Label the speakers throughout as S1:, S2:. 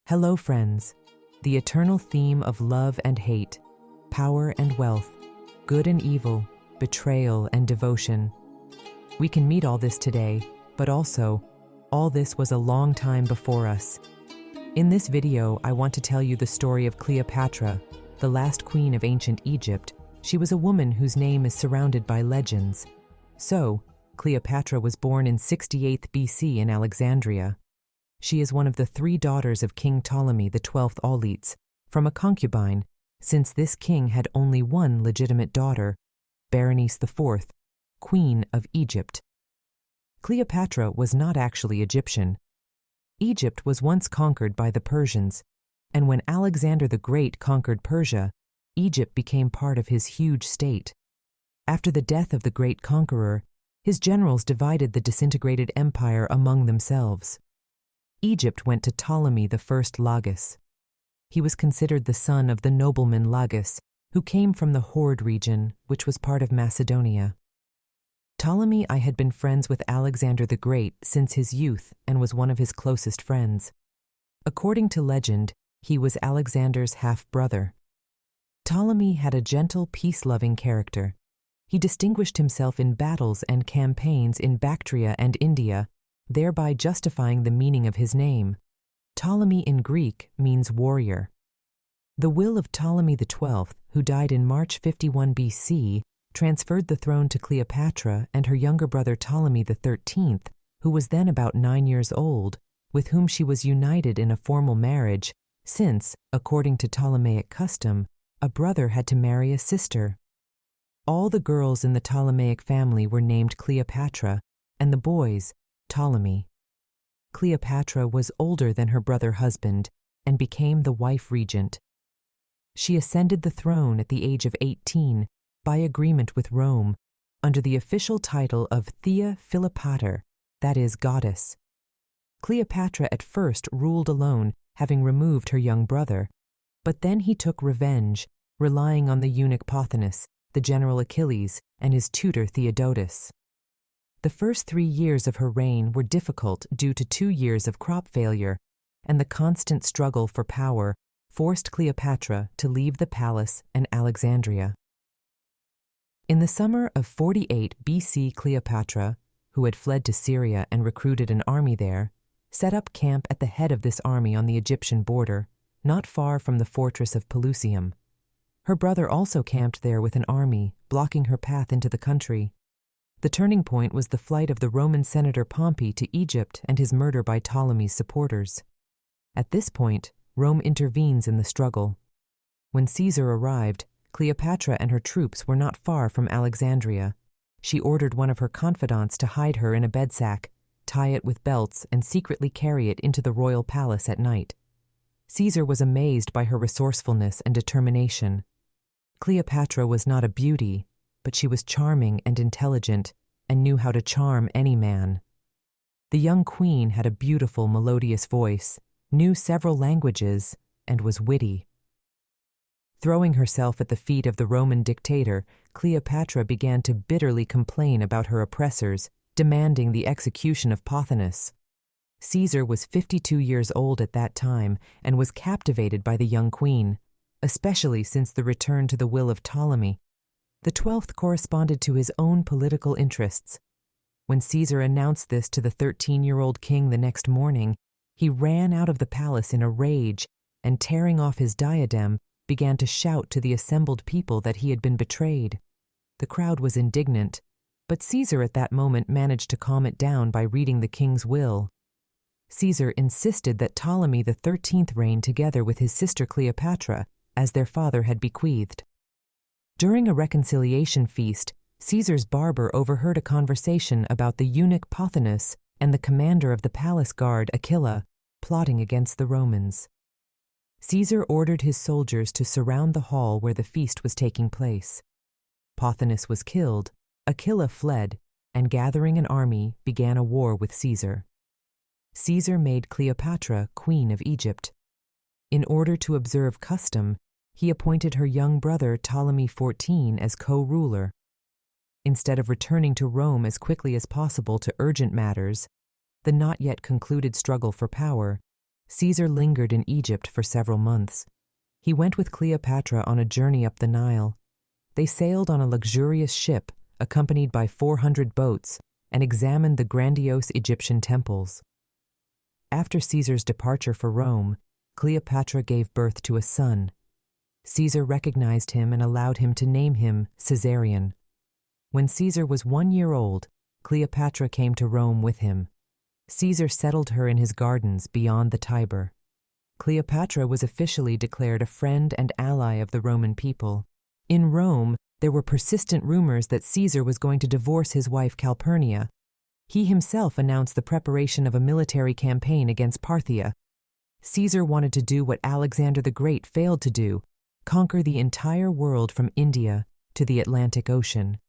S1: Hello, friends. The eternal theme of love and hate, power and wealth, good and evil, betrayal and devotion. We can meet all this today, but also, all this was a long time before us. In this video, I want to tell you the story of Cleopatra, the last queen of ancient Egypt. She was a woman whose name is surrounded by legends. So, Cleopatra was born in 68 BC in Alexandria. She is one of the 3 daughters of King Ptolemy XII Auletes, from a concubine, since this king had only one legitimate daughter, Berenice IV, Queen of Egypt. Cleopatra was not actually Egyptian. Egypt was once conquered by the Persians, and when Alexander the Great conquered Persia, Egypt became part of his huge state. After the death of the great conqueror, his generals divided the disintegrated empire among themselves. Egypt went to Ptolemy I Lagus. He was considered the son of the nobleman Lagus, who came from the Horde region, which was part of Macedonia. Ptolemy I had been friends with Alexander the Great since his youth and was one of his closest friends. According to legend, he was Alexander's half-brother. Ptolemy had a gentle, peace-loving character. He distinguished himself in battles and campaigns in Bactria and India, thereby justifying the meaning of his name. Ptolemy in Greek means warrior. The will of Ptolemy XII, who died in March 51 BC, transferred the throne to Cleopatra and her younger brother Ptolemy XIII, who was then about 9 years old, with whom she was united in a formal marriage, since, according to Ptolemaic custom, a brother had to marry a sister. All the girls in the Ptolemaic family were named Cleopatra, and the boys, Ptolemy. Cleopatra was older than her brother husband and became the wife regent. She ascended the throne at the age of 18 by agreement with Rome under the official title of Thea Philopater, that is, goddess. Cleopatra at first ruled alone, having removed her young brother, but then he took revenge, relying on the eunuch Pothinus, the general Achilles, and his tutor Theodotus. The first 3 years of her reign were difficult due to 2 years of crop failure, and the constant struggle for power forced Cleopatra to leave the palace and Alexandria. In the summer of 48 BC, Cleopatra, who had fled to Syria and recruited an army there, set up camp at the head of this army on the Egyptian border, not far from the fortress of Pelusium. Her brother also camped there with an army, blocking her path into the country. The turning point was the flight of the Roman senator Pompey to Egypt and his murder by Ptolemy's supporters. At this point, Rome intervenes in the struggle. When Caesar arrived, Cleopatra and her troops were not far from Alexandria. She ordered one of her confidants to hide her in a bed sack, tie it with belts, and secretly carry it into the royal palace at night. Caesar was amazed by her resourcefulness and determination. Cleopatra was not a beauty, but she was charming and intelligent and knew how to charm any man. The young queen had a beautiful, melodious voice, knew several languages, and was witty. Throwing herself at the feet of the Roman dictator, Cleopatra began to bitterly complain about her oppressors, demanding the execution of Pothinus. Caesar was 52 years old at that time and was captivated by the young queen, especially since the return to the will of Ptolemy. The 12th corresponded to his own political interests. When Caesar announced this to the 13-year-old king the next morning, he ran out of the palace in a rage and, tearing off his diadem, began to shout to the assembled people that he had been betrayed. The crowd was indignant, but Caesar at that moment managed to calm it down by reading the king's will. Caesar insisted that Ptolemy XIII reign together with his sister Cleopatra, as their father had bequeathed. During a reconciliation feast, Caesar's barber overheard a conversation about the eunuch Pothinus and the commander of the palace guard, Aquila, plotting against the Romans. Caesar ordered his soldiers to surround the hall where the feast was taking place. Pothinus was killed, Aquila fled, and gathering an army, began a war with Caesar. Caesar made Cleopatra queen of Egypt. In order to observe custom, he appointed her young brother Ptolemy XIV as co-ruler. Instead of returning to Rome as quickly as possible to urgent matters, the not yet concluded struggle for power, Caesar lingered in Egypt for several months. He went with Cleopatra on a journey up the Nile. They sailed on a luxurious ship, accompanied by 400 boats, and examined the grandiose Egyptian temples. After Caesar's departure for Rome, Cleopatra gave birth to a son. Caesar recognized him and allowed him to name him Caesarion. When Caesar was 1 year old, Cleopatra came to Rome with him. Caesar settled her in his gardens beyond the Tiber. Cleopatra was officially declared a friend and ally of the Roman people. In Rome, there were persistent rumors that Caesar was going to divorce his wife Calpurnia. He himself announced the preparation of a military campaign against Parthia. Caesar wanted to do what Alexander the Great failed to do, conquer the entire world from India to the Atlantic Ocean.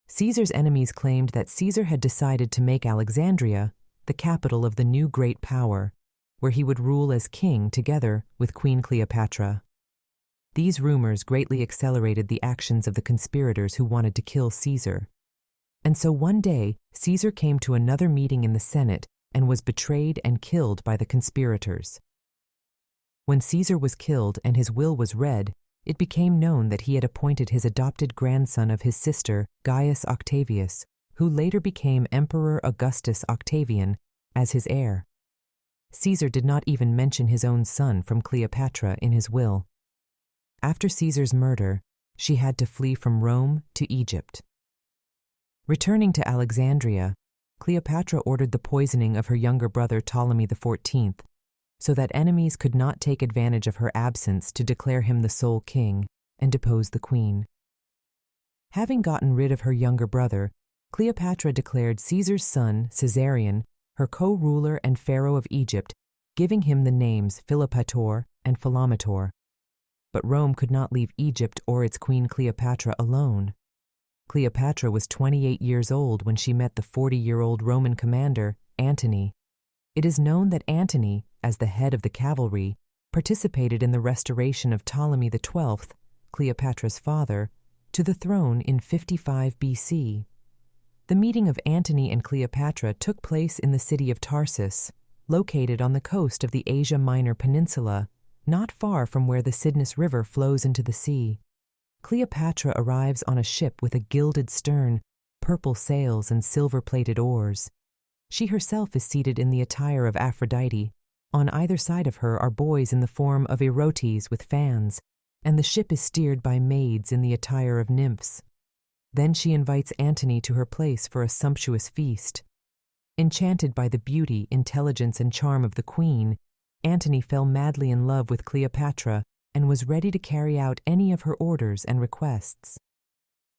S1: Caesar's enemies claimed that Caesar had decided to make Alexandria the capital of the new great power, where he would rule as king together with Queen Cleopatra. These rumors greatly accelerated the actions of the conspirators who wanted to kill Caesar. And so one day, Caesar came to another meeting in the Senate and was betrayed and killed by the conspirators. When Caesar was killed and his will was read, it became known that he had appointed his adopted grandson of his sister, Gaius Octavius, who later became Emperor Augustus Octavian, as his heir. Caesar did not even mention his own son from Cleopatra in his will. After Caesar's murder, she had to flee from Rome to Egypt. Returning to Alexandria, Cleopatra ordered the poisoning of her younger brother Ptolemy XIV, so that enemies could not take advantage of her absence to declare him the sole king and depose the queen. Having gotten rid of her younger brother, Cleopatra declared Caesar's son, Caesarion, her co-ruler and pharaoh of Egypt, giving him the names Philopator and Philometor. But Rome could not leave Egypt or its queen Cleopatra alone. Cleopatra was 28 years old when she met the 40-year-old Roman commander, Antony. It is known that Antony, as the head of the cavalry, participated in the restoration of Ptolemy XII, Cleopatra's father, to the throne in 55 BC. The meeting of Antony and Cleopatra took place in the city of Tarsus, located on the coast of the Asia Minor Peninsula, not far from where the Cydnus River flows into the sea. Cleopatra arrives on a ship with a gilded stern, purple sails, and silver-plated oars. She herself is seated in the attire of Aphrodite. On either side of her are boys in the form of erotes with fans, and the ship is steered by maids in the attire of nymphs. Then she invites Antony to her place for a sumptuous feast. Enchanted by the beauty, intelligence, and charm of the queen, Antony fell madly in love with Cleopatra and was ready to carry out any of her orders and requests.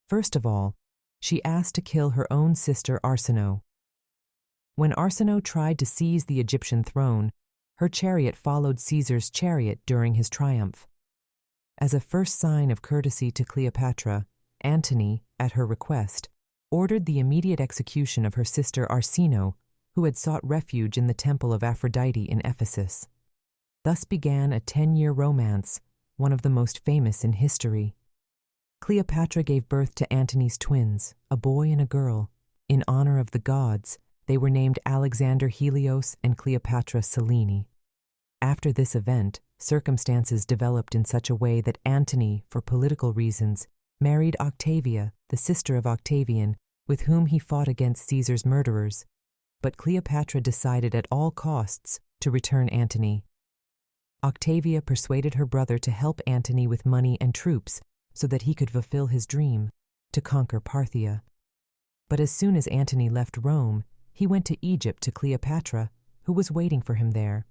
S1: First of all, she asked to kill her own sister Arsinoe. When Arsinoe tried to seize the Egyptian throne, her chariot followed Caesar's chariot during his triumph. As a first sign of courtesy to Cleopatra, Antony, at her request, ordered the immediate execution of her sister Arsinoe, who had sought refuge in the temple of Aphrodite in Ephesus. Thus began a 10-year romance, one of the most famous in history. Cleopatra gave birth to Antony's twins, a boy and a girl. In honor of the gods, they were named Alexander Helios and Cleopatra Selene. After this event, circumstances developed in such a way that Antony, for political reasons, married Octavia, the sister of Octavian, with whom he fought against Caesar's murderers. But Cleopatra decided at all costs to return Antony. Octavia persuaded her brother to help Antony with money and troops so that he could fulfill his dream, to conquer Parthia. But as soon as Antony left Rome, he went to Egypt to Cleopatra, who was waiting for him there.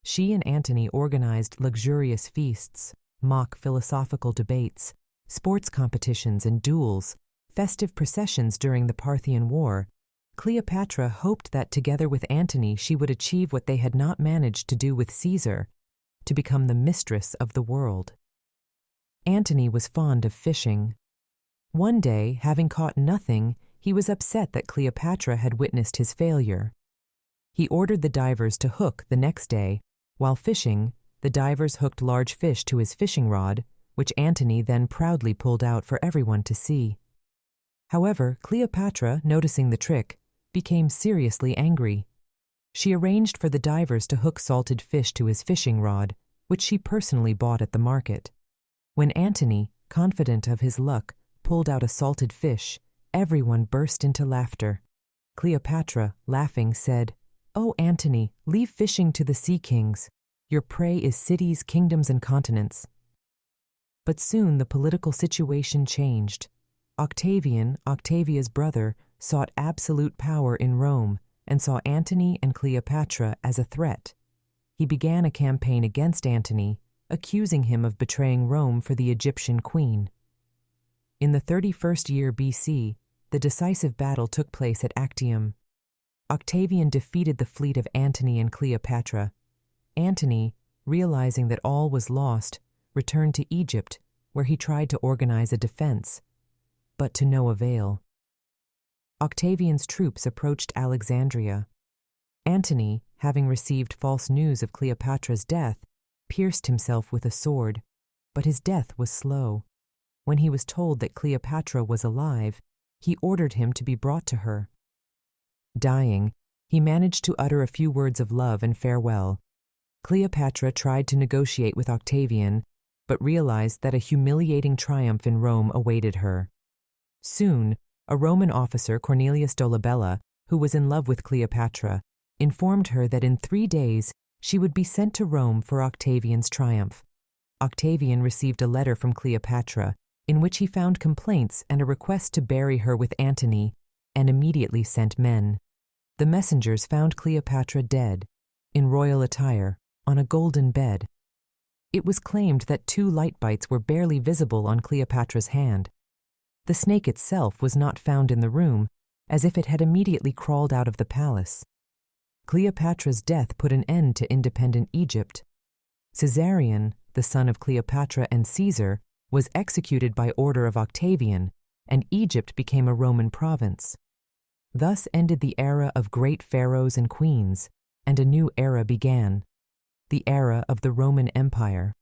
S1: She and Antony organized luxurious feasts, mock philosophical debates, sports competitions and duels, festive processions during the Parthian War. Cleopatra hoped that together with Antony she would achieve what they had not managed to do with Caesar, to become the mistress of the world. Antony was fond of fishing. One day, having caught nothing, he was upset that Cleopatra had witnessed his failure. He ordered the divers to hook the next day. While fishing, the divers hooked large fish to his fishing rod, which Antony then proudly pulled out for everyone to see. However, Cleopatra, noticing the trick, became seriously angry. She arranged for the divers to hook salted fish to his fishing rod, which she personally bought at the market. When Antony, confident of his luck, pulled out a salted fish, everyone burst into laughter. Cleopatra, laughing, said, "Oh, Antony, leave fishing to the sea kings. Your prey is cities, kingdoms, and continents." But soon the political situation changed. Octavian, Octavia's brother, sought absolute power in Rome and saw Antony and Cleopatra as a threat. He began a campaign against Antony, accusing him of betraying Rome for the Egyptian queen. In the 31st year BC, the decisive battle took place at Actium. Octavian defeated the fleet of Antony and Cleopatra. Antony, realizing that all was lost, returned to Egypt, where he tried to organize a defense, but to no avail. Octavian's troops approached Alexandria. Antony, having received false news of Cleopatra's death, pierced himself with a sword, but his death was slow. When he was told that Cleopatra was alive, he ordered him to be brought to her. Dying, he managed to utter a few words of love and farewell. Cleopatra tried to negotiate with Octavian, but realized that a humiliating triumph in Rome awaited her. Soon, a Roman officer, Cornelius Dolabella, who was in love with Cleopatra, informed her that in 3 days she would be sent to Rome for Octavian's triumph. Octavian received a letter from Cleopatra, in which he found complaints and a request to bury her with Antony, and immediately sent men. The messengers found Cleopatra dead, in royal attire, on a golden bed. It was claimed that 2 light bites were barely visible on Cleopatra's hand. The snake itself was not found in the room, as if it had immediately crawled out of the palace. Cleopatra's death put an end to independent Egypt. Caesarion, the son of Cleopatra and Caesar, was executed by order of Octavian, and Egypt became a Roman province. Thus ended the era of great pharaohs and queens, and a new era began, the era of the Roman Empire.